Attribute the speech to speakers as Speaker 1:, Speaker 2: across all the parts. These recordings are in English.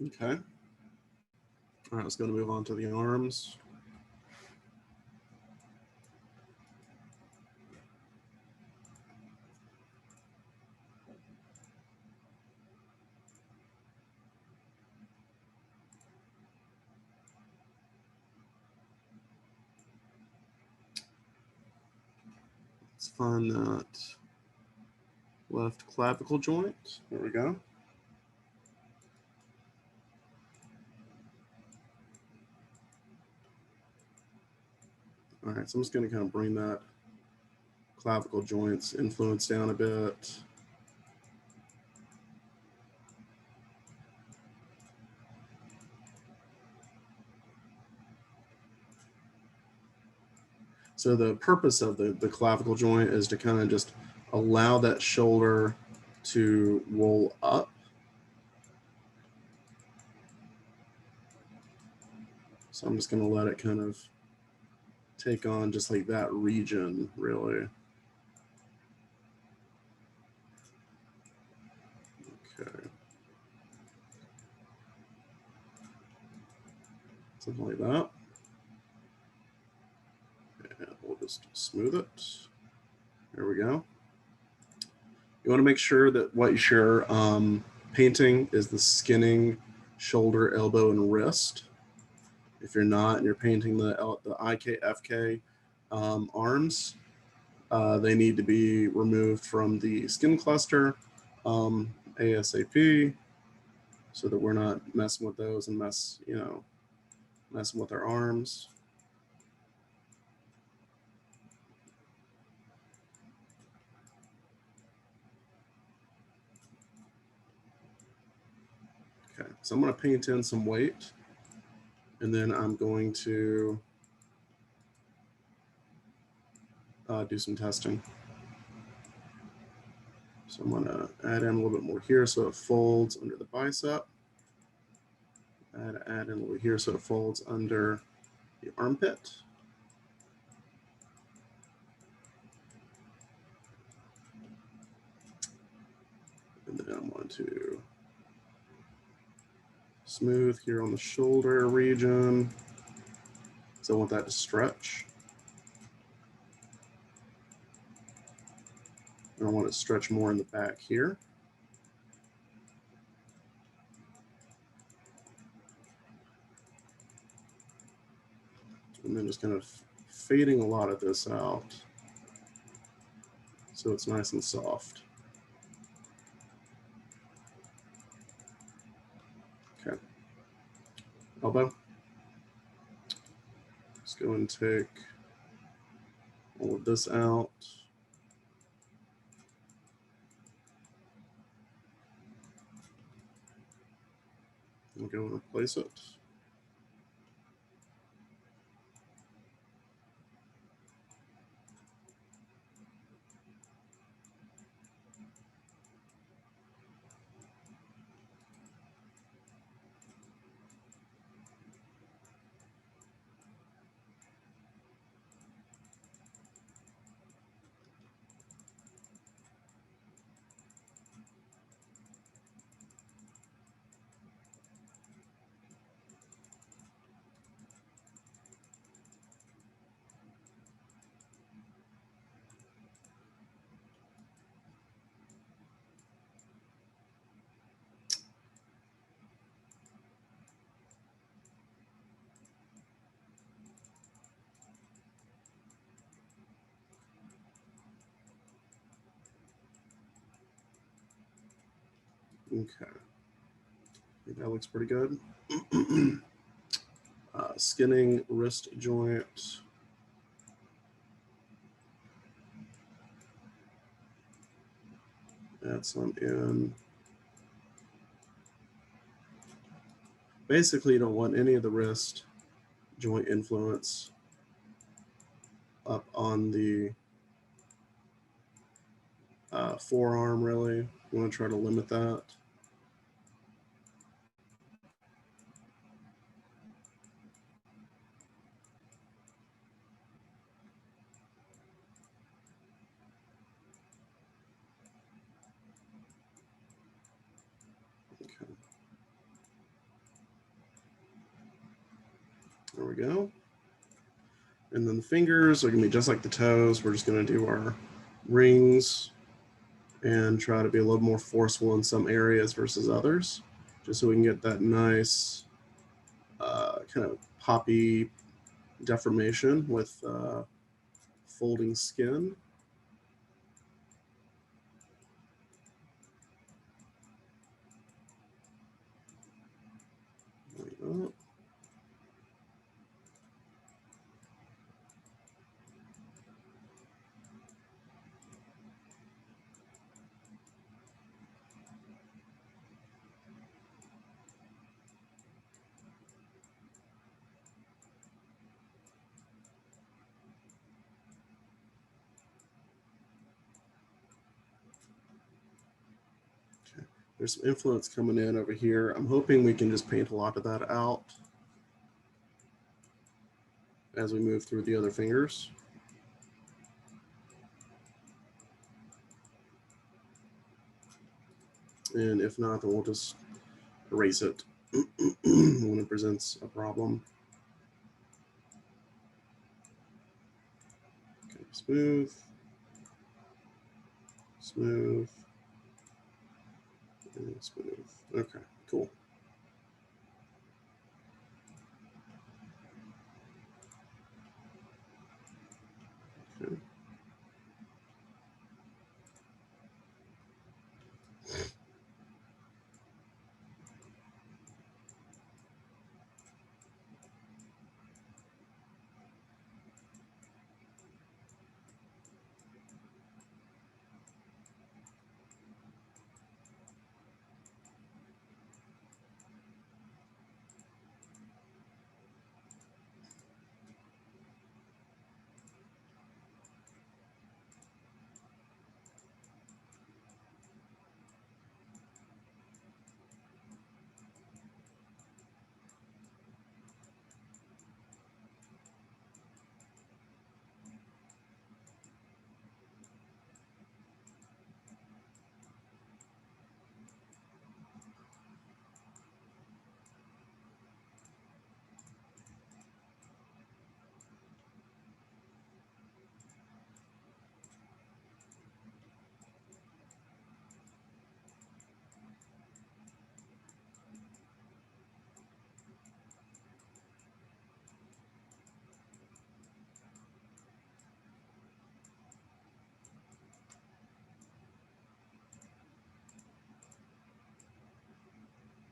Speaker 1: Okay. All right, let's go to move on to the arms. Let's find that left clavicle joint. There we go. All right, so I'm just going to kind of bring that clavicle joints influence down a bit. So the purpose of the clavicle joint is to kind of just allow that shoulder to roll up. So I'm just going to let it kind of take on just like that region, really. Okay. Something like that. And we'll just smooth it. There we go. You want to make sure that what you're painting is the skinning shoulder, elbow, and wrist. If you're not and you're painting the IK, FK arms, they need to be removed from the skin cluster ASAP, so that we're not messing with those and messing with our arms. Okay, so I'm going to paint in some weight, and then I'm going to do some testing. So I'm going to add in a little bit more here so it folds under the bicep. Add in a little here so it folds under the armpit. And then I'm going to smooth here on the shoulder region. So I want that to stretch. And I want it to stretch more in the back here. And then just kind of fading a lot of this out so it's nice and soft. Okay. Elbow. Let's go and take all of this out. And go and replace it. Okay, I think that looks pretty good. Skinning wrist joint. Add some in. Basically, you don't want any of the wrist joint influence up on the forearm, really. You want to try to limit that. Okay. There we go. And then the fingers are going to be just like the toes. We're just going to do our rings and try to be a little more forceful in some areas versus others, just so we can get that nice kind of poppy deformation with folding skin. Like that. There's some influence coming in over here. I'm hoping we can just paint a lot of that out as we move through the other fingers. And if not, then we'll just erase it when it presents a problem. Okay, smooth, smooth, and smooth. Okay, cool. Okay.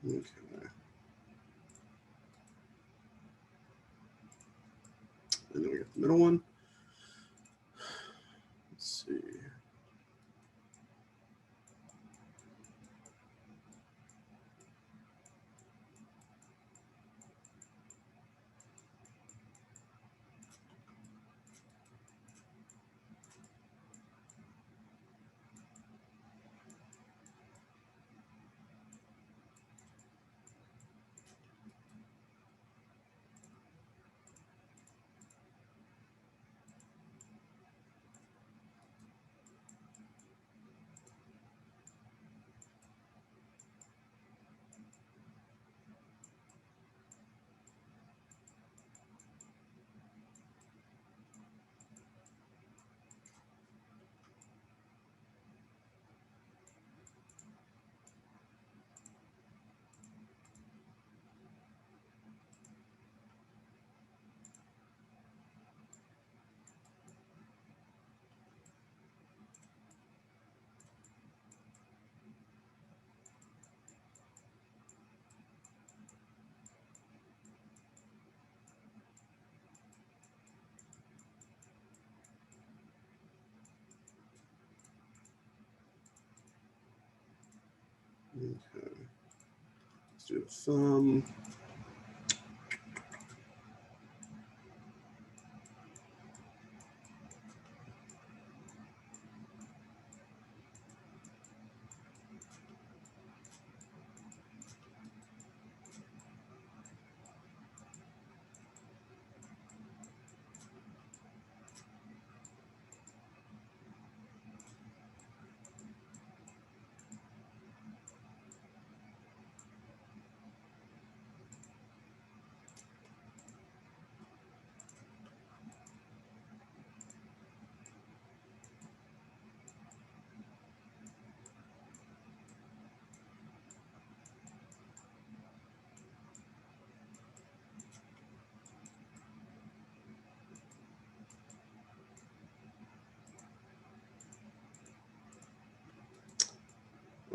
Speaker 1: Okay. And then we got the middle one. Let's see. Okay. Let's do the thumb.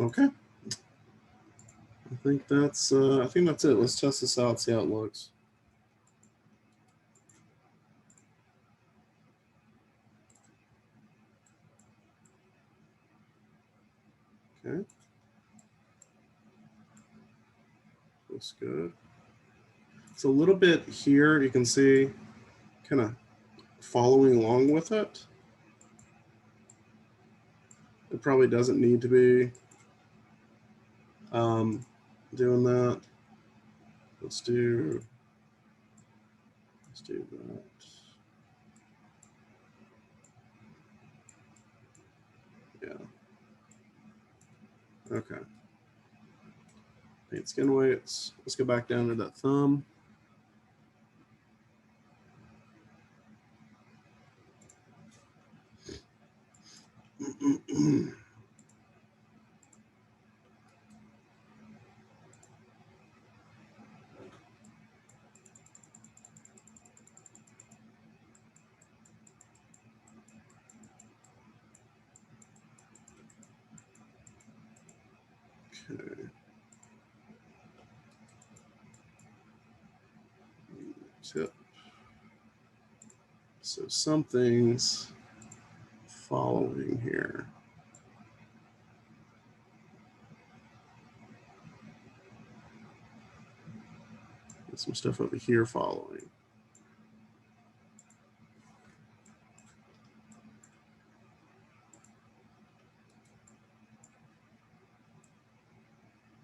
Speaker 1: Okay. I think that's it. Let's test this out, see how it looks. Okay. Looks good. It's a little bit here, you can see kind of following along with it. It probably doesn't need to be doing that. Let's do that. Yeah. Okay. Paint skin weights. Let's go back down to that thumb. Okay. Tip. So something's following here. There's some stuff over here following.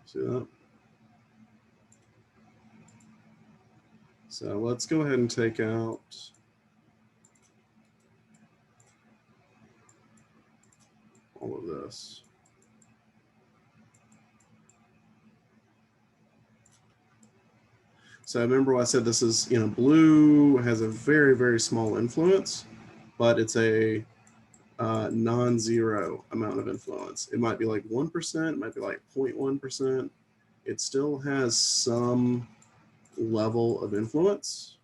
Speaker 1: See that? So let's go ahead and take out all of this. So remember I said this is, blue has a very, very small influence, but it's a non-zero amount of influence. It might be like 1%, it might be like 0.1%. It still has some level of influence.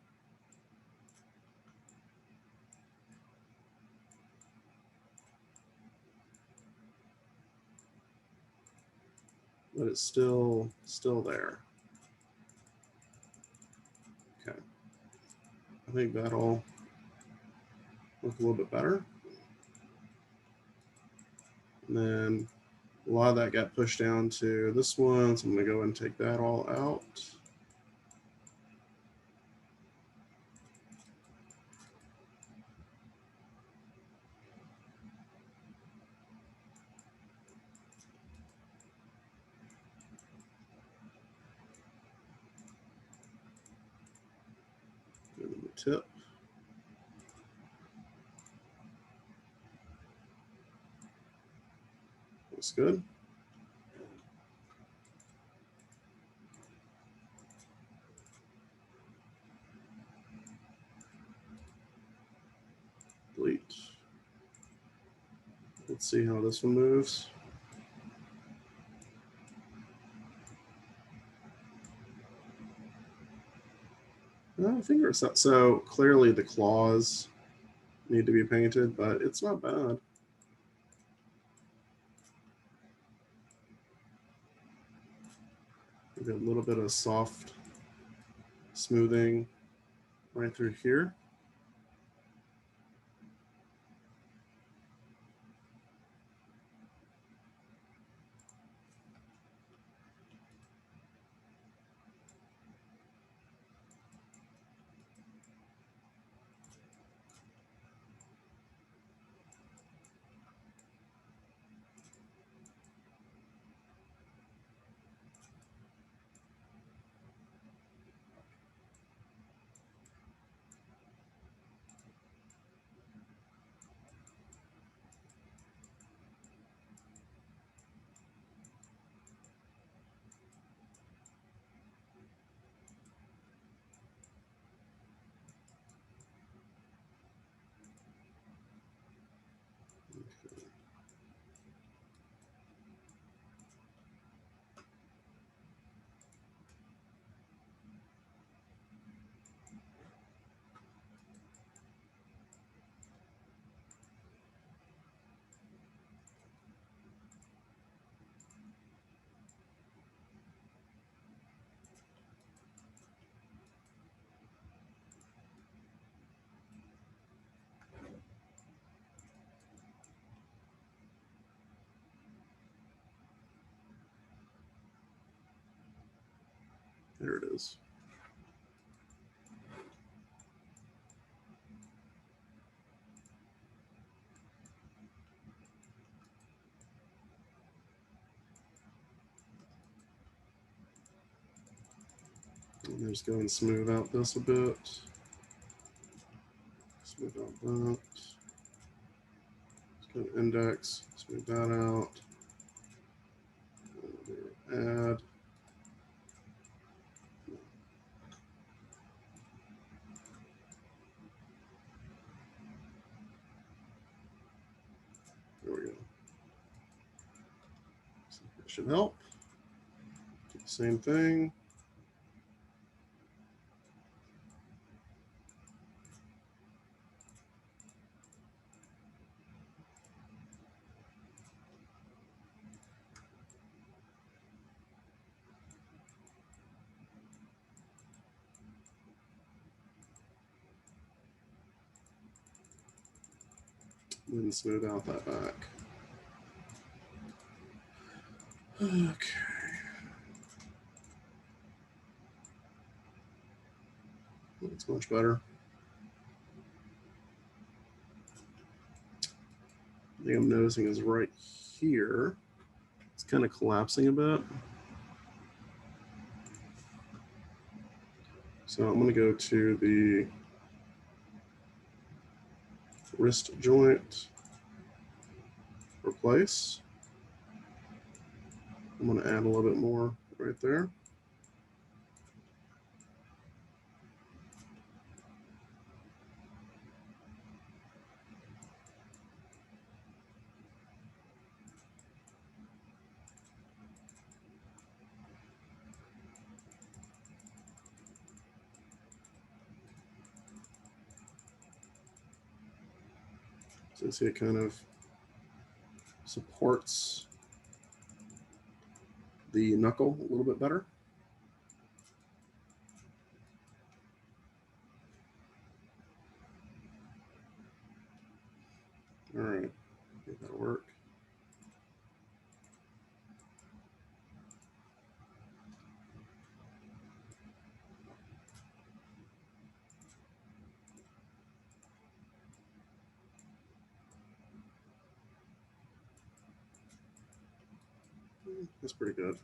Speaker 1: But it's still there. Okay. I think that'll look a little bit better. And then a lot of that got pushed down to this one, so I'm going to go and take that all out. Give them a tip. Looks good. Delete. Let's see how this one moves. I think it's not. So clearly the claws need to be painted, but it's not bad. Maybe a little bit of soft smoothing right through here. There it is. And just go and smooth out this a bit. Smooth out that. Let's go to index, smooth that out. Add. There we go. So that should help. Do the same thing. And then smooth out that back. Okay. That's much better. The thing I'm noticing is right here, it's kind of collapsing a bit. So I'm going to go to the wrist joint, replace. I'm going to add a little bit more right there. So you see it kind of supports the knuckle a little bit better. All right, I think that'll work. That's pretty good.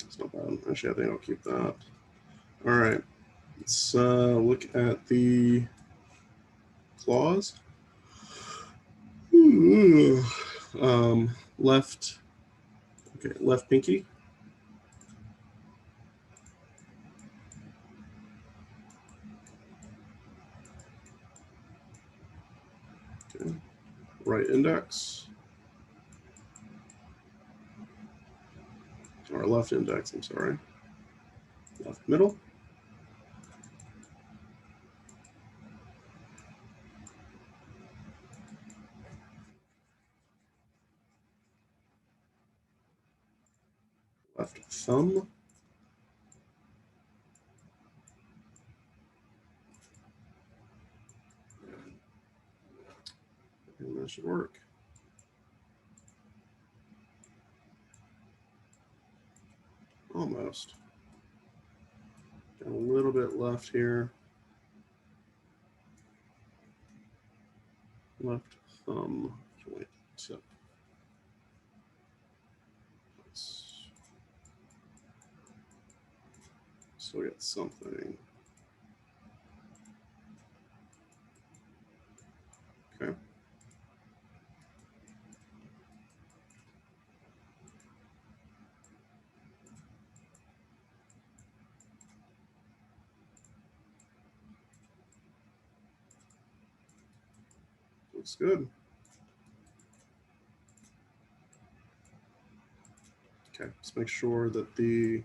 Speaker 1: It's not bad. Actually, I think I'll keep that. All right, let's look at the claws. Left, okay, left pinky. Okay, right index. Or left index, I'm sorry. Left middle. Left thumb. And that should work. Almost. Got a little bit left here. Left thumb joint tip. Still got something. Okay. Looks good. Okay, let's make sure that the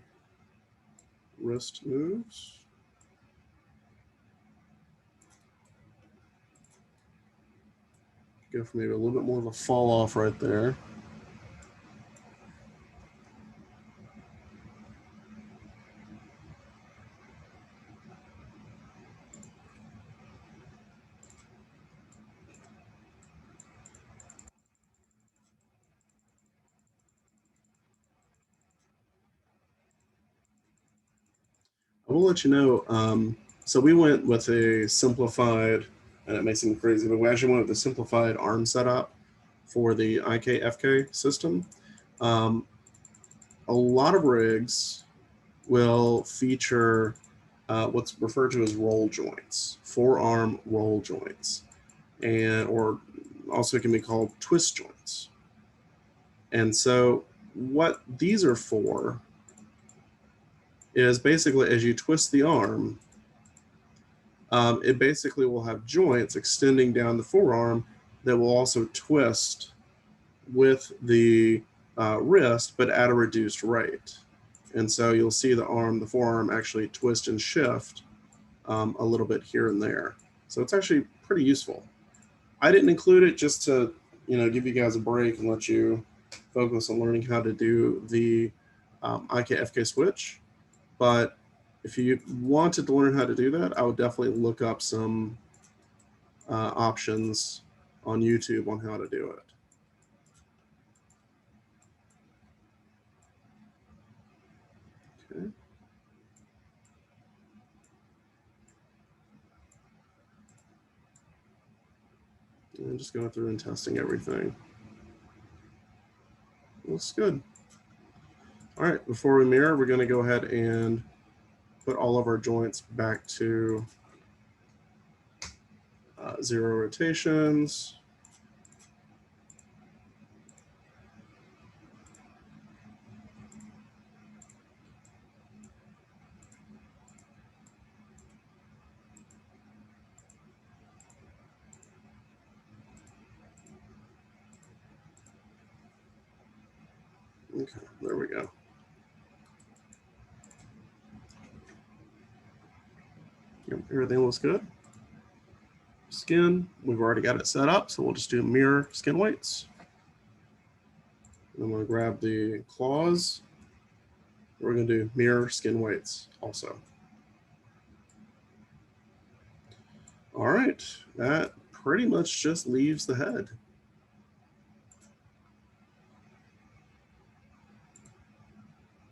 Speaker 1: wrist moves. Go for maybe a little bit more of a fall off right there. I will let you know. So we went with a simplified, and it may seem crazy, but we actually went with a simplified ARM setup for the IKFK system. A lot of rigs will feature what's referred to as roll joints, 4-arm roll joints, or also can be called twist joints. And so what these are for is basically as you twist the arm, it basically will have joints extending down the forearm that will also twist with the wrist, but at a reduced rate. And so you'll see the forearm actually twist and shift a little bit here and there. So it's actually pretty useful. I didn't include it just to, give you guys a break and let you focus on learning how to do the IKFK switch. But if you wanted to learn how to do that, I would definitely look up some options on YouTube on how to do it. Okay. And just going through and testing everything. Looks good. All right, before we mirror, we're going to go ahead and put all of our joints back to 0 rotations. Okay, there we go. Yep, everything looks good. Skin, we've already got it set up, so we'll just do mirror skin weights. And I'm going to grab the claws. We're going to do mirror skin weights also. All right, that pretty much just leaves the head.